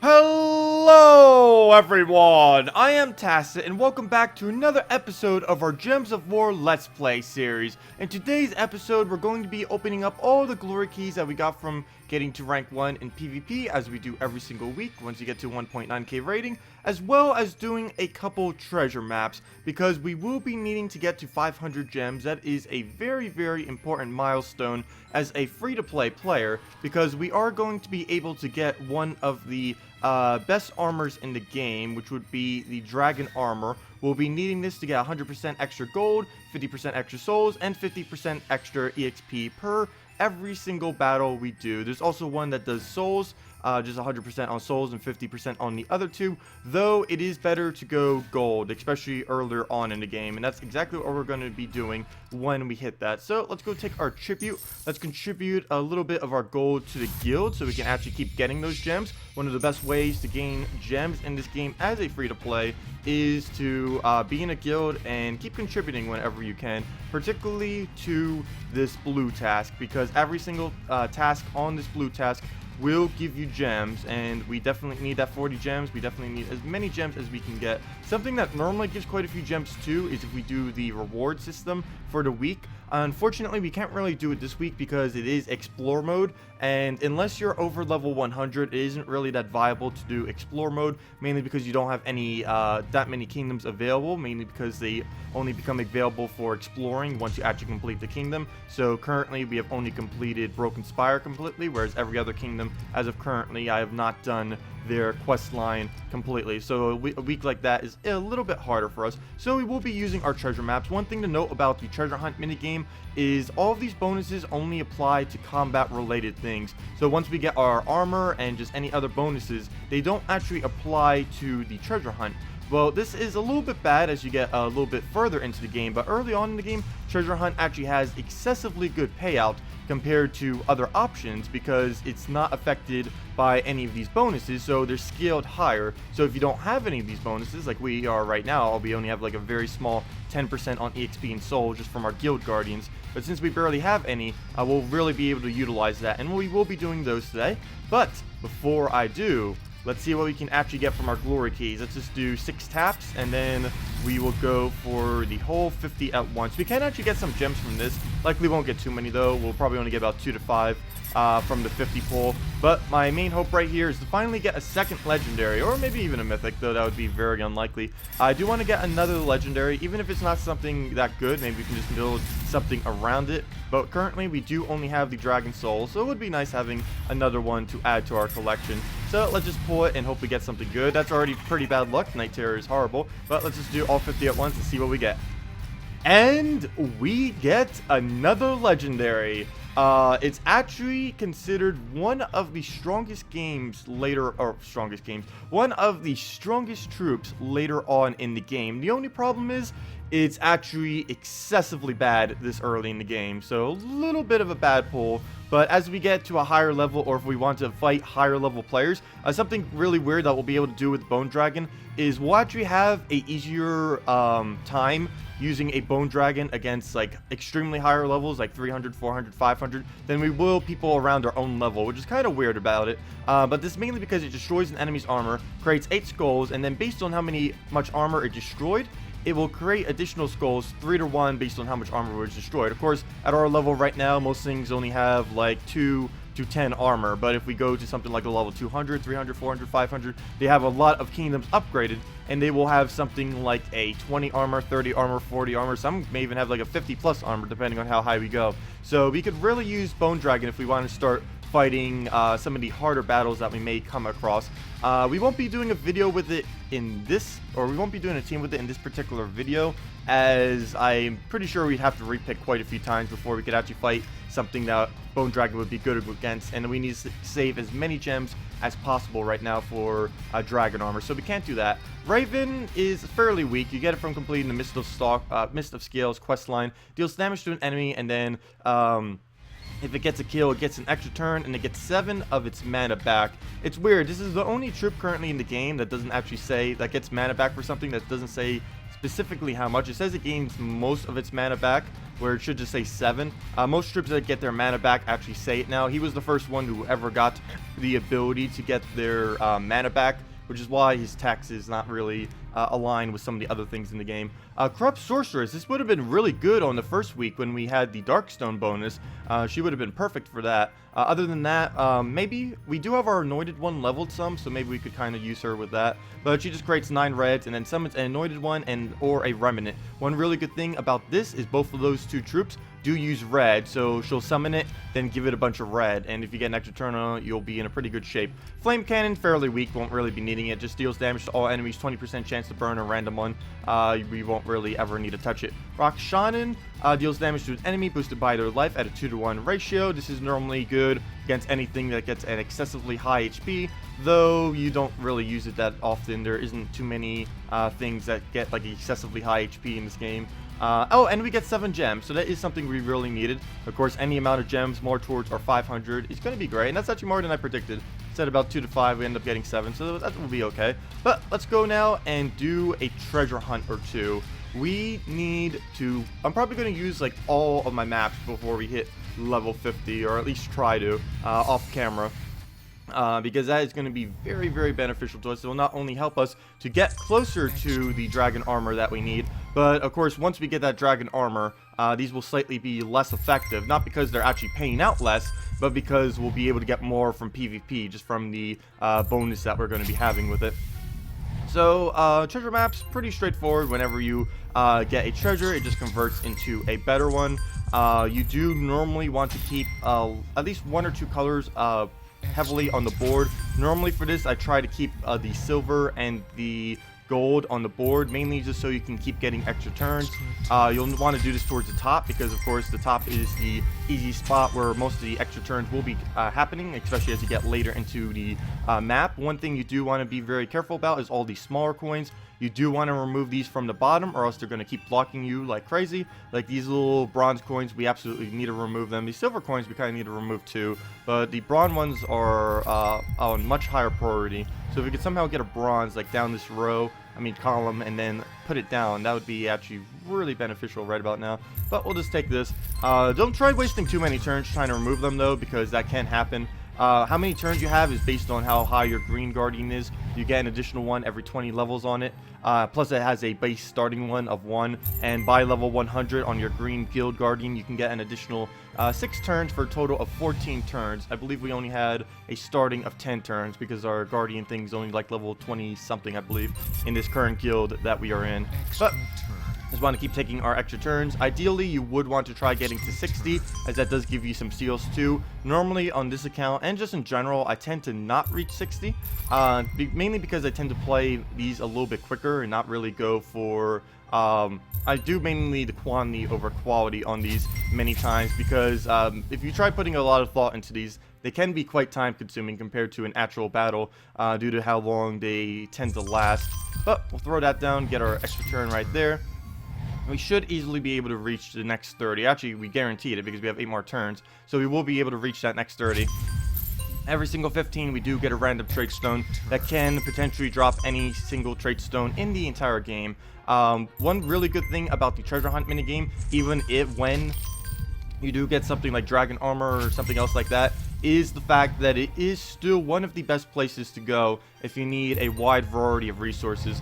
Hello everyone, I am Tacet and welcome back to another episode of our Gems of War Let's Play series. In today's episode, we're going to be opening up all the glory keys that we got from getting to rank 1 in PvP, as we do every single week once you get to 1.9k rating, as well as doing a couple treasure maps, because we will be needing to get to 500 gems. That is a very important milestone as a free-to-play player, because we are going to be able to get one of the best armors in the game, which would be the dragon armor. We'll be needing this to get 100% extra gold, 50% extra souls, and 50% extra EXP per every single battle we do. There's also one that does souls, just 100% on souls and 50% on the other two, though it is better to go gold, especially earlier on in the game, and that's exactly what we're going to be doing when we hit that. So let's go take our tribute. Let's contribute a little bit of our gold to the guild so we can actually keep getting those gems. One of the best ways to gain gems in this game as a free-to-play is to be in a guild and keep contributing whenever you can, particularly to this blue task, because every single task on this blue task will give you gems, and we definitely need that 40 gems. We definitely need as many gems as we can get. Something that normally gives quite a few gems too is if we do the reward system for the week. Unfortunately, we can't really do it this week because it is explore mode, and unless you're over level 100, it isn't really that viable to do explore mode, mainly because you don't have any that many kingdoms available, mainly because they only become available for exploring once you actually complete the kingdom. So currently we have only completed Broken Spire completely, whereas every other kingdom as of currently I have not done their quest line completely. So a week like that is a little bit harder for us, so we will be using our treasure maps. One thing to note about the treasure hunt minigame is all of these bonuses only apply to combat related things. So once we get our armor and just any other bonuses, they don't actually apply to the treasure hunt. Well, this is a little bit bad as you get a little bit further into the game, but early on in the game, treasure hunt actually has excessively good payout compared to other options because it's not affected by any of these bonuses, so they're scaled higher. So if you don't have any of these bonuses, like we are right now, we only have like a very small 10% on EXP and soul just from our guild guardians, but since we barely have any, we'll really be able to utilize that, and we will be doing those today. But before I do, let's see what we can actually get from our glory keys. Let's just do 6 taps, and then we will go for the whole 50 at once. We can actually get some gems from this. Likely won't get too many, though. We'll probably only get about 2 to 5 from the 50 pull. But my main hope right here is to finally get a second legendary, or maybe even a mythic, though that would be very unlikely. I do want to get another legendary, even if it's not something that good. Maybe we can just build something around it. But currently, we do only have the Dragon Soul, so it would be nice having another one to add to our collection. So let's just pull it and hope we get something good. That's already pretty bad luck. Night Terror is horrible. But let's just do all 50 at once and see what we get. And we get another legendary. It's actually considered one of the strongest games one of the strongest troops later on in the game. The only problem is it's actually excessively bad this early in the game, so a little bit of a bad pull. But as we get to a higher level, or if we want to fight higher level players, something really weird that we'll be able to do with Bone Dragon is we'll actually have a easier time using a Bone Dragon against like extremely higher levels, like 300, 400, 500, than we will people around our own level, which is kind of weird about it. But this is mainly because it destroys an enemy's armor, creates 8 skulls, and then based on how much armor it destroyed, it will create additional skulls 3 to 1 based on how much armor was destroyed. Of course, at our level right now, most things only have like 2 to 10 armor, but if we go to something like a level 200, 300, 400, 500, they have a lot of kingdoms upgraded, and they will have something like a 20 armor, 30 armor, 40 armor. Some may even have like a 50 plus armor depending on how high we go. So we could really use Bone Dragon if we want to start fighting some of the harder battles that we may come across. We won't be doing a video with it in this, or we won't be doing a team with it in this particular video, as I'm pretty sure we'd have to repick quite a few times before we could actually fight something that Bone Dragon would be good against, and we need to save as many gems as possible right now for dragon armor, so we can't do that. Raven is fairly weak. You get it from completing the Mist of Scales quest line. Deals damage to an enemy, and then if it gets a kill, it gets an extra turn, and it gets 7 of its mana back. It's weird. This is the only troop currently in the game that doesn't actually say that gets mana back for something, that doesn't say specifically how much. It says it gains most of its mana back, where it should just say 7. Most troops that get their mana back actually say it now. He was the first one who ever got the ability to get their mana back, which is why his tax is not really aligned with some of the other things in the game. Corrupt Sorceress, this would have been really good on the first week when we had the Darkstone bonus. She would have been perfect for that. Other than that, maybe we do have our Anointed one leveled some, so maybe we could kind of use her with that. But she just creates 9 reds and then summons an Anointed one or a Remnant. One really good thing about this is both of those 2 troops do use red, so she'll summon it, then give it a bunch of red, and if you get an extra turn on it, you'll be in a pretty good shape. Flame Cannon, fairly weak, won't really be needing it, just deals damage to all enemies, 20% chance to burn a random one. We won't really ever need to touch it. Rock Shaman deals damage to an enemy, boosted by their life at a 2-to-1 ratio. This is normally good against anything that gets an excessively high HP, though you don't really use it that often. There isn't too many things that get like excessively high HP in this game. Oh, and we get 7 gems, so that is something we really needed. Of course, any amount of gems more towards our 500 is going to be great, and that's actually more than I predicted. Said about 2 to 5, we end up getting 7, so that will be okay. But let's go now and do a treasure hunt or 2. We need to, I'm probably going to use like all of my maps before we hit level 50, or at least try to, off camera. Because that is going to be very, very beneficial to us. It will not only help us to get closer to the dragon armor that we need, but of course, once we get that dragon armor, these will slightly be less effective. Not because they're actually paying out less, but because we'll be able to get more from PvP, just from the bonus that we're going to be having with it. So, treasure maps, pretty straightforward. Whenever you get a treasure, it just converts into a better one. You do normally want to keep at least 1 or 2 colors heavily on the board. Normally for this, I try to keep the silver and the gold on the board, mainly just so you can keep getting extra turns. You'll want to do this towards the top because, of course, the top is the easy spot where most of the extra turns will be happening, especially as you get later into the map. One thing you do want to be very careful about is all these smaller coins. You do want to remove these from the bottom, or else they're going to keep blocking you like crazy. Like these little bronze coins, we absolutely need to remove them. These silver coins, we kind of need to remove too. But the bronze ones are on much higher priority. So if we could somehow get a bronze like down this column, and then put it down, that would be actually really beneficial right about now. But we'll just take this. Don't try wasting too many turns trying to remove them though, because that can happen. How many turns you have is based on how high your green guardian is. You get an additional one every 20 levels on it. Plus it has a base starting one of 1, and by level 100 on your green guild guardian, you can get an additional 6 turns for a total of 14 turns. I believe we only had a starting of 10 turns because our guardian thing is only like level 20 something, I believe, in this current guild that we are in. But just want to keep taking our extra turns. Ideally, you would want to try getting to 60, as that does give you some steals too. Normally on this account, and just in general, I tend to not reach 60, mainly because I tend to play these a little bit quicker and not really go for I do mainly the quantity over quality on these many times, because if you try putting a lot of thought into these, they can be quite time consuming compared to an actual battle, due to how long they tend to last. But we'll throw that down, get our extra turn right there. We should easily be able to reach the next 30. Actually, we guaranteed it because we have 8 more turns. So we will be able to reach that next 30. Every single 15, we do get a random trait stone that can potentially drop any single trait stone in the entire game. One really good thing about the treasure hunt minigame, even when you do get something like dragon armor or something else like that, is the fact that it is still one of the best places to go if you need a wide variety of resources.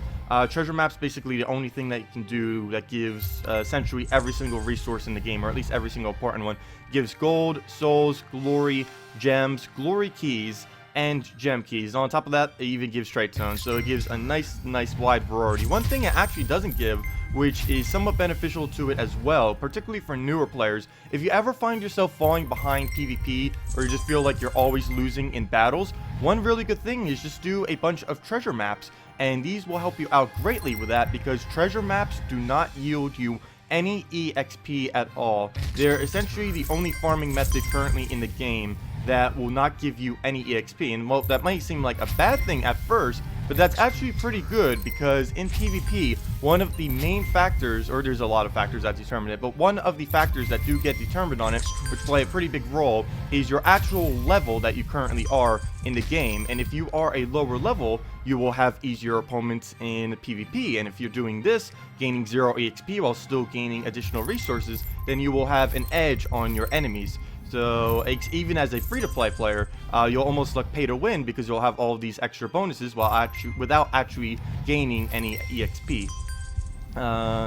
Treasure map's basically the only thing that you can do that gives essentially every single resource in the game, or at least every single important one. Gives gold, souls, glory, gems, glory keys, and gem keys. And on top of that, it even gives trait stones, so it gives a nice wide variety. One thing it actually doesn't give, which is somewhat beneficial to it as well, particularly for newer players. If you ever find yourself falling behind PvP, or you just feel like you're always losing in battles, one really good thing is just do a bunch of treasure maps, and these will help you out greatly with that, because treasure maps do not yield you any EXP at all. They're essentially the only farming method currently in the game that will not give you any EXP. And well, that might seem like a bad thing at first, but that's actually pretty good because in PvP, one of the main factors, or there's a lot of factors that determine it, but one of the factors that do get determined on it, which play a pretty big role, is your actual level that you currently are in the game. And if you are a lower level, you will have easier opponents in PvP. And if you're doing this, gaining 0 EXP while still gaining additional resources, then you will have an edge on your enemies. So even as a free-to-play player, you'll almost like pay to win because you'll have all of these extra bonuses without actually gaining any EXP.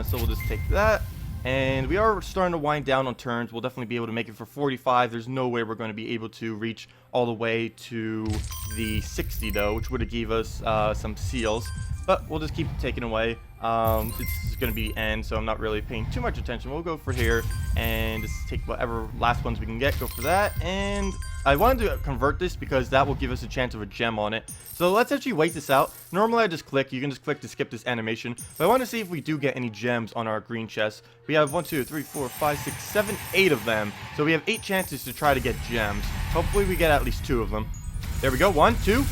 So we'll just take that. And we are starting to wind down on turns. We'll definitely be able to make it for 45. There's no way we're going to be able to reach all the way to the 60 though, which would have gave us some seals. But we'll just keep taking away. It's going to be the end, so I'm not really paying too much attention. We'll go for here and just take whatever last ones we can get. Go for that. And I wanted to convert this because that will give us a chance of a gem on it. So let's actually wait this out. Normally I just click. You can just click to skip this animation. But I want to see if we do get any gems on our green chest. We have 1, 2, 3, 4, 5, 6, 7, 8 of them. So we have 8 chances to try to get gems. Hopefully we get at least 2 of them. There we go. 1, 2,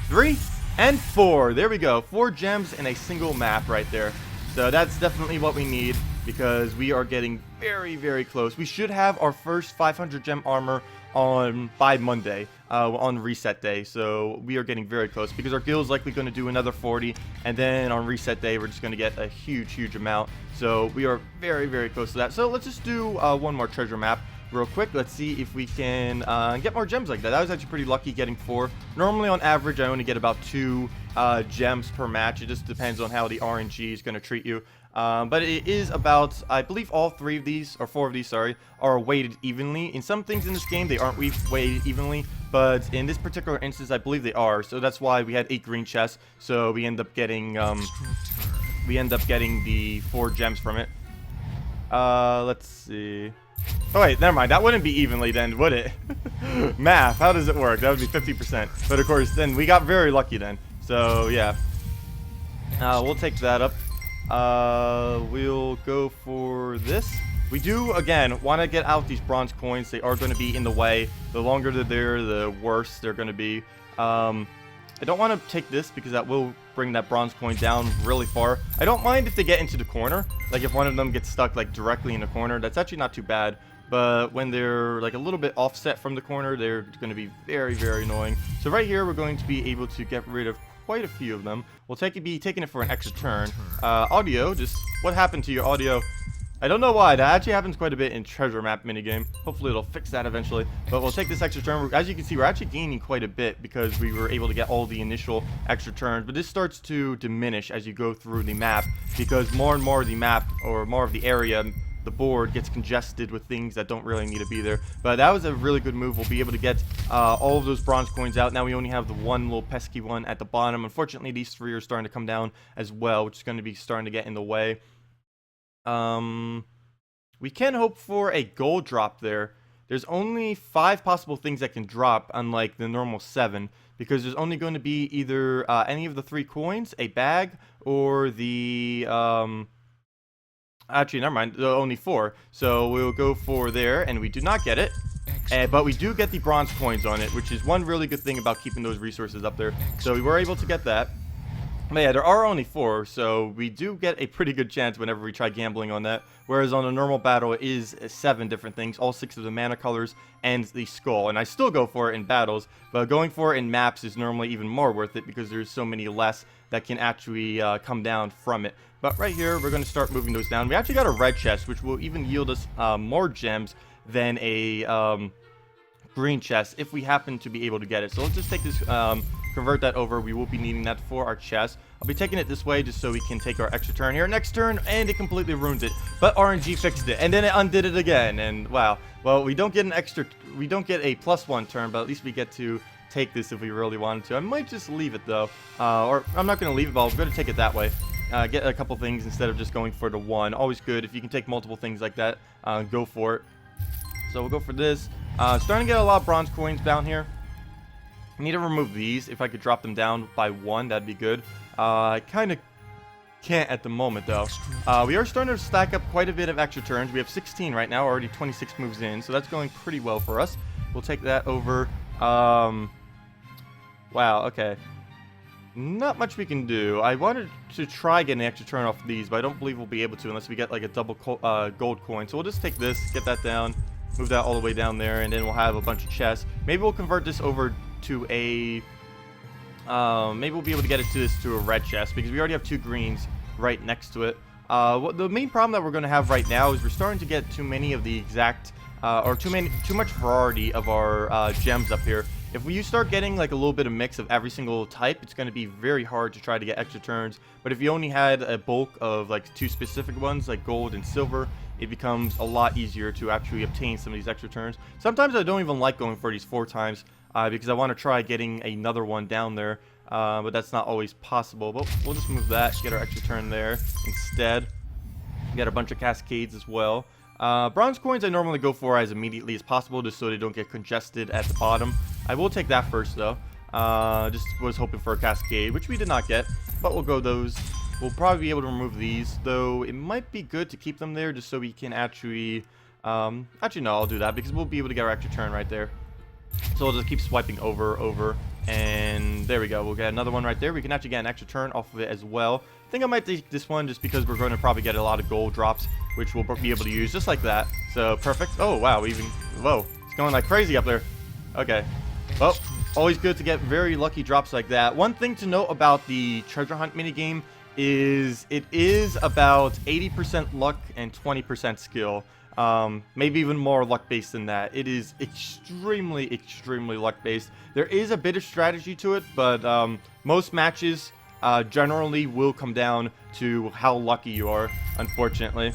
3. And 4. There we go. 4 gems in a single map right there. So that's definitely what we need because we are getting very, very close. We should have our first 500 gem armor by Monday, on reset day. So we are getting very close because our guild is likely going to do another 40. And then on reset day, we're just going to get a huge, huge amount. So we are very, very close to that. So let's just do one more treasure map real quick. Let's see if we can get more gems like that. That was actually pretty lucky getting 4. Normally on average I only get about 2 gems per match. It just depends on how the RNG is going to treat you. But it is about, I believe all 3 of these, or 4 of these, sorry, are weighted evenly. In some things in this game they aren't weighted evenly, but in this particular instance I believe they are. So that's why we had 8 green chests. So we end up getting the 4 gems from it. Let's see. Oh wait, never mind. That wouldn't be evenly then, would it? Math, how does it work? That would be 50%. But of course, then we got very lucky then. So yeah. We'll take that up. We'll go for this. We do, again, want to get out these bronze coins. They are going to be in the way. The longer they're there, the worse they're going to be. I don't want to take this because that will bring that bronze coin down really far. I don't mind if they get into the corner. Like if one of them gets stuck like directly in the corner, that's actually not too bad. But when they're like a little bit offset from the corner, they're going to be very, very annoying. So right here, we're going to be able to get rid of quite a few of them. We'll be taking it for an extra turn. Audio, just what happened to your audio? I don't know why. That actually happens quite a bit in treasure map minigame. Hopefully it'll fix that eventually. But we'll take this extra turn. As you can see, we're actually gaining quite a bit because we were able to get all the initial extra turns. But this starts to diminish as you go through the map because more and more of the map, or more of the area, the board gets congested with things that don't really need to be there. But that was a really good move. We'll be able to get all of those bronze coins out. Now we only have the one little pesky one at the bottom. Unfortunately, these 3 are starting to come down as well, which is going to be starting to get in the way. We can hope for a gold drop there. There's only 5 possible things that can drop, unlike the normal 7, because there's only going to be either any of the 3 coins, a bag, or the actually, never mind, only 4. So we'll go for there, and we do not get it. But we do get the bronze coins on it, which is one really good thing about keeping those resources up there. So we were able to get that. But yeah, there are only 4, so we do get a pretty good chance whenever we try gambling on that. Whereas on a normal battle, it is 7 different things, all 6 of the mana colors and the skull. And I still go for it in battles, but going for it in maps is normally even more worth it because there's so many less that can actually come down from it. But right here, we're going to start moving those down. We actually got a red chest, which will even yield us more gems than a green chest if we happen to be able to get it. So let's just take this, convert that over. We will be needing that for our chest. I'll be taking it this way just so we can take our extra turn here. Next turn, and it completely ruins it. But RNG fixed it, and then it undid it again. And wow. Well, we don't get an extra, we don't get a +1 turn, but at least we get to take this if we really wanted to. I might just leave it though, or I'm not going to leave it, but I'm going to take it that way. Get a couple things instead of just going for the 1. Always good if you can take multiple things like that. Go for it. So we'll go for this. Starting to get a lot of bronze coins down here. I need to remove these. If I could drop them down by 1, that'd be good. I kind of can't at the moment though. We are starting to stack up quite a bit of extra turns. We have 16 right now, already 26 moves in, so that's going pretty well for us. We'll take that over. Wow, okay. Not much we can do. I wanted to try getting an extra turn off these, but I don't believe we'll be able to unless we get like a double gold coin. So we'll just take this, get that down, move that all the way down there, and then we'll have a bunch of chests. Maybe we'll convert this over to a... maybe we'll be able to get it to this to a red chest because we already have 2 greens right next to it. The main problem that we're going to have right now is we're starting to get too many of the exact... or too much variety of our gems up here. If you start getting like a little bit of mix of every single type, it's going to be very hard to try to get extra turns. But if you only had a bulk of like 2 specific ones, like gold and silver, it becomes a lot easier to actually obtain some of these extra turns. Sometimes I don't even like going for these 4 times because I want to try getting another one down there. But that's not always possible. But we'll just move that, get our extra turn there instead. Get a bunch of cascades as well. Bronze coins I normally go for as immediately as possible just so they don't get congested at the bottom. I will take that first though. Just was hoping for a cascade, which we did not get, but we'll go those. We'll probably be able to remove these, though it might be good to keep them there just so we can actually... actually no, I'll do that because we'll be able to get our extra turn right there. So we'll just keep swiping over, and there we go. We'll get another one right there. We can actually get an extra turn off of it as well. I think I might take this one just because we're going to probably get a lot of gold drops, which we'll be able to use just like that. So perfect. Oh wow, whoa, it's going like crazy up there. Okay. Well, always good to get very lucky drops like that. One thing to note about the treasure hunt minigame is it is about 80% luck and 20% skill. Maybe even more luck based than that. It is extremely luck based. There is a bit of strategy to it, but most matches generally will come down to how lucky you are, unfortunately.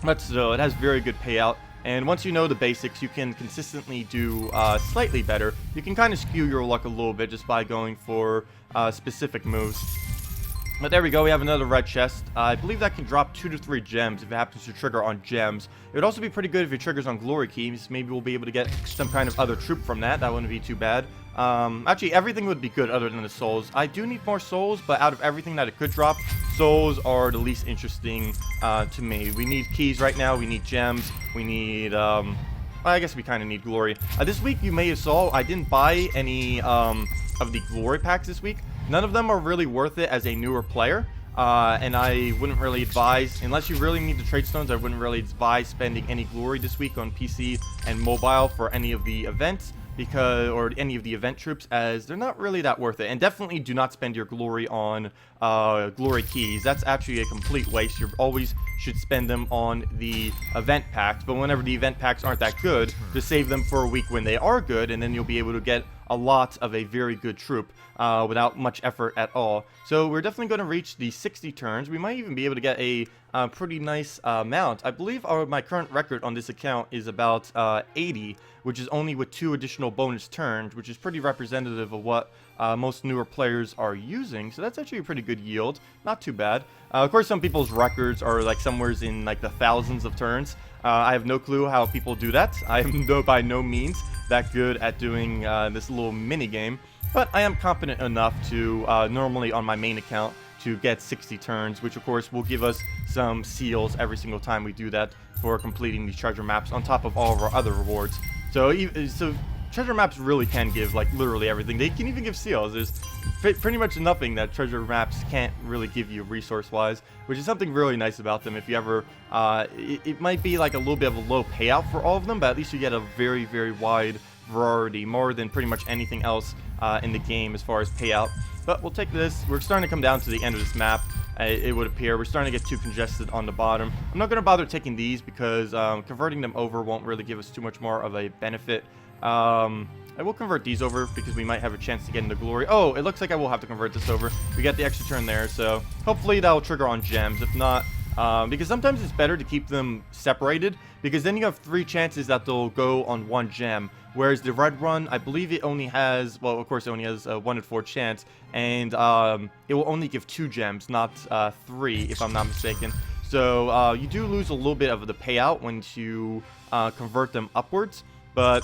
But still, it has very good payout. And once you know the basics, you can consistently do slightly better. You can kind of skew your luck a little bit just by going for specific moves. But there we go, we have another red chest. I believe that can drop 2 to 3 gems if it happens to trigger on gems. It would also be pretty good if it triggers on glory keys. Maybe we'll be able to get some kind of other troop from that. That wouldn't be too bad. Actually, everything would be good other than the souls. I do need more souls, but out of everything that it could drop, souls are the least interesting to me. We need keys right now. We need gems. We need... I guess we kind of need glory. This week, you may have saw, I didn't buy any of the glory packs this week. None of them are really worth it as a newer player, and I wouldn't really advise, unless you really need the trade stones, I wouldn't really advise spending any glory this week on PC and mobile for any of the events, or any of the event troops, as they're not really that worth it. And definitely do not spend your glory on glory keys. That's actually a complete waste. You always should spend them on the event packs, but whenever the event packs aren't that good, just save them for a week when they are good, and then you'll be able to get a lot of a very good troop without much effort at all. So we're definitely going to reach the 60 turns. We might even be able to get a pretty nice mount. I believe my current record on this account is about 80, which is only with 2 additional bonus turns, which is pretty representative of what most newer players are using. So that's actually a pretty good yield. Not too bad. Of course, some people's records are like somewhere in like the thousands of turns. I have no clue how people do that. I am by no means that good at doing this little mini game, but I am competent enough to normally on my main account to get 60 turns, which of course will give us some seals every single time we do that for completing these treasure maps on top of all of our other rewards. So treasure maps really can give like literally everything. They can even give seals. There's pretty much nothing that treasure maps can't really give you resource wise, which is something really nice about them. If you ever it might be like a little bit of a low payout for all of them, but at least you get a very wide variety, more than pretty much anything else in the game as far as payout. But we'll take this. We're starting to come down to the end of this map, it would appear. We're starting to get too congested on the bottom. I'm not going to bother taking these because converting them over won't really give us too much more of a benefit. I will convert these over because we might have a chance to get into glory. Oh, it looks like I will have to convert this over. We got the extra turn there, so hopefully that will trigger on gems. If not, because sometimes it's better to keep them separated, because then you have 3 chances that they'll go on 1 gem. Whereas the red run, I believe it only has, well, of course it only has a 1 in 4 chance, and it will only give 2 gems, not 3, if I'm not mistaken. So you do lose a little bit of the payout once you convert them upwards, but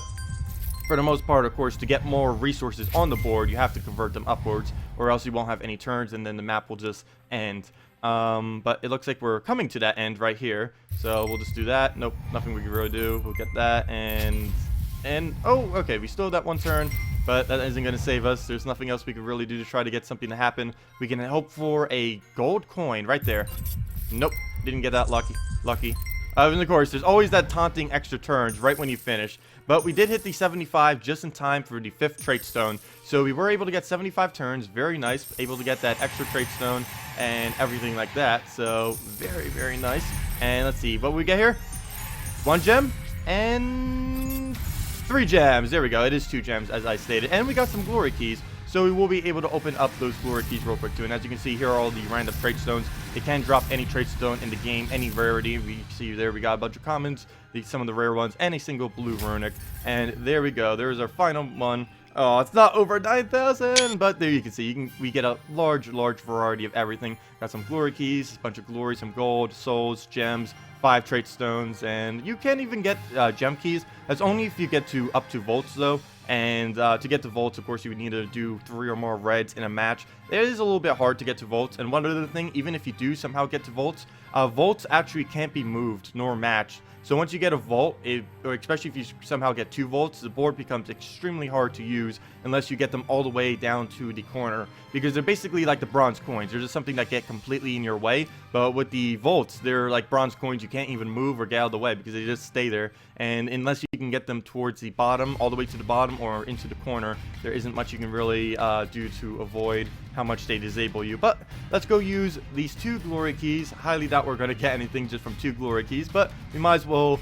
for the most part, of course, to get more resources on the board, you have to convert them upwards, or else you won't have any turns, and then the map will just end. But it looks like we're coming to that end right here, so we'll just do that. Nope, nothing we can really do. We'll get that, and oh, okay, we still have that 1 turn, but that isn't going to save us. There's nothing else we can really do to try to get something to happen. We can hope for a gold coin right there. Nope, didn't get that lucky. And of course, there's always that taunting extra turns right when you finish. But we did hit the 75 just in time for the 5th trait stone. So we were able to get 75 turns. Very nice. Able to get that extra trait stone and everything like that. So very, very nice. And let's see what we get here. 1 gem and 3 gems. There we go. It is 2 gems as I stated. And we got some glory keys. So we will be able to open up those glory keys real quick too. And as you can see, here are all the random trait stones. It can drop any trait stone in the game, any rarity. We see there we got a bunch of commons, some of the rare ones, and a single blue runic. And there we go. There's our final one. Oh, it's not over 9,000, but there you can see we get a large variety of everything. Got some glory keys, a bunch of glory, some gold, souls, gems, 5 trait stones, and you can even get gem keys. That's only if you get to up to volts though. And to get to volts, of course, you would need to do 3 or more reds in a match. It is a little bit hard to get to volts. And one other thing, even if you do somehow get to volts, volts actually can't be moved nor matched. So once you get a volt, or especially if you somehow get 2 volts, the board becomes extremely hard to use unless you get them all the way down to the corner. Because they're basically like the bronze coins. They're just something that get completely in your way. But with the volts, they're like bronze coins you can't even move or get out of the way because they just stay there. And unless you can get them towards the bottom, all the way to the bottom or into the corner, there isn't much you can really do to avoid how much they disable you. But let's go use these 2 glory keys. Highly doubt we're going to get anything just from 2 glory keys, but we might as well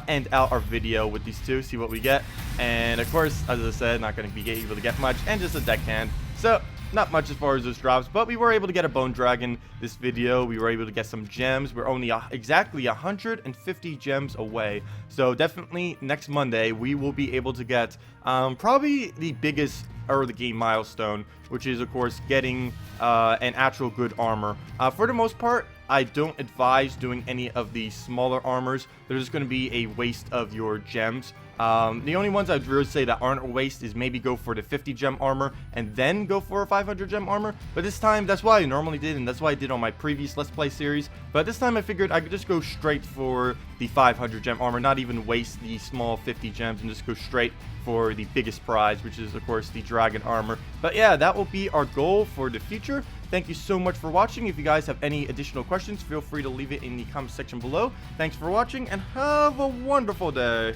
end out our video with these 2, see what we get. And of course, as I said, not going to be able to get much, and just a deckhand. So not much as far as those drops, but we were able to get a bone dragon this video. We were able to get some gems. We're only exactly 150 gems away. So definitely next Monday we will be able to get probably the biggest early game milestone, which is of course getting an actual good armor. For the most part, I don't advise doing any of the smaller armors. They're just going to be a waste of your gems. The only ones I'd really say that aren't a waste is maybe go for the 50 gem armor and then go for a 500 gem armor. But this time, that's why I normally did, and that's why I did on my previous Let's Play series. But this time I figured I could just go straight for the 500 gem armor, not even waste the small 50 gems and just go straight for the biggest prize, which is of course the dragon armor. But yeah, that will be our goal for the future. Thank you so much for watching. If you guys have any additional questions, feel free to leave it in the comment section below. Thanks for watching and have a wonderful day.